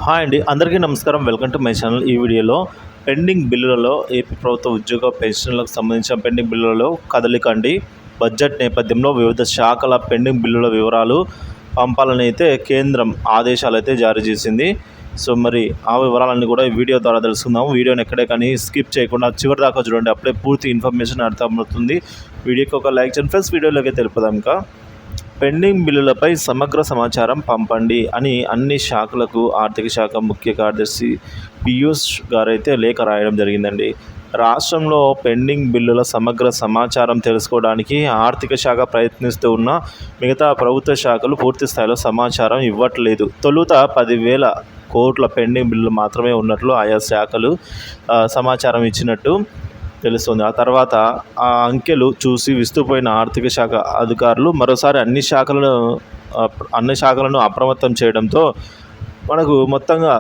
Hi అండి, అందరికీ నమస్కారం. Welcome to my channel. ఈ వీడియోలో పెండింగ్ బిల్లులలో ఏపీ ప్రభుత్వ ఉద్యోగ పెన్షన్లకు సంబంధించిన పెండింగ్ బిల్లులలో కదలిక అండి. బడ్జెట్ నేపథ్యంలో వివిధ శాఖల పెండింగ్ బిల్లుల వివరాలు పంపాలని అయితే కేంద్రం ఆదేశాలు అయితే జారీ చేసింది. సో మరి ఆ వివరాలన్నీ కూడా ఈ వీడియో ద్వారా తెలుసుకుందాం. వీడియోని ఎక్కడే కానీ స్కిప్ చేయకుండా చివరి దాకా చూడండి, అప్పుడే పూర్తి ఇన్ఫర్మేషన్ అర్థమవుతుంది. వీడియోకి ఒక లైక్ చేయండి ఫ్రెండ్స్. వీడియోలోకి తెలుపుదాం. ఇంకా పెండింగ్ బిల్లులపై సమగ్ర సమాచారం పంపండి అని అన్ని శాఖలకు ఆర్థిక శాఖ ముఖ్య కార్యదర్శి పీయూష్ గారైతే లేఖ రాయడం జరిగిందండి. రాష్ట్రంలో పెండింగ్ బిల్లుల సమగ్ర సమాచారం తెలుసుకోవడానికి ఆర్థిక శాఖ ప్రయత్నిస్తూ ఉన్న మిగతా ప్రభుత్వ శాఖలు పూర్తి స్థాయిలో సమాచారం ఇవ్వట్లేదు. తొలుత 10,000 కోట్ల పెండింగ్ బిల్లులు మాత్రమే ఉన్నట్లు ఆయా శాఖలు సమాచారం ఇచ్చినట్టు తెలుస్తుంది. ఆ తర్వాత ఆ అంకెలు చూసి విస్తుపోయిన ఆర్థిక శాఖ అధికారులు మరోసారి అన్ని శాఖలను అప్రమత్తం చేయడంతో మనకు మొత్తంగా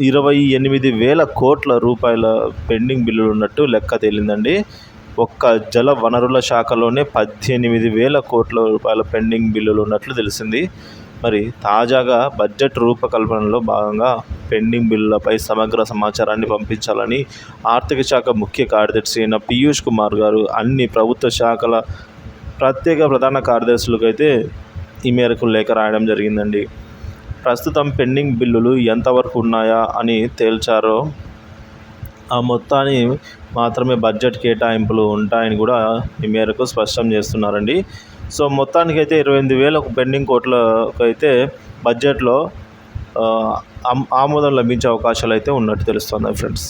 28,000 కోట్ల రూపాయల పెండింగ్ బిల్లులు ఉన్నట్టు లెక్క తేలిందండి. ఒక్క జల వనరుల శాఖలోనే 18,000 కోట్ల రూపాయల పెండింగ్ బిల్లులు ఉన్నట్లు తెలిసింది. మరి తాజాగా బడ్జెట్ రూపకల్పనలో భాగంగా పెండింగ్ బిల్లులపై సమగ్ర సమాచారాన్ని పంపించాలని ఆర్థిక శాఖ ముఖ్య కార్యదర్శి అయిన పీయూష్ కుమార్ గారు అన్ని ప్రభుత్వ శాఖల ప్రధాన కార్యదర్శులకు అయితే ఈ మేరకు లేఖ రాయడం జరిగిందండి. ప్రస్తుతం పెండింగ్ బిల్లులు ఎంతవరకు ఉన్నాయా అని తేల్చారో ఆ మొత్తాన్ని మాత్రమే బడ్జెట్ కేటాయింపులు ఉంటాయని కూడా ఈ మేరకు స్పష్టం చేస్తున్నారండి. సో మొత్తానికైతే 28,000 పెండింగ్ కోట్లకు అయితే బడ్జెట్లో ఆమోదం లభించే అవకాశాలు అయితే ఉన్నట్టు తెలుస్తుంది ఫ్రెండ్స్.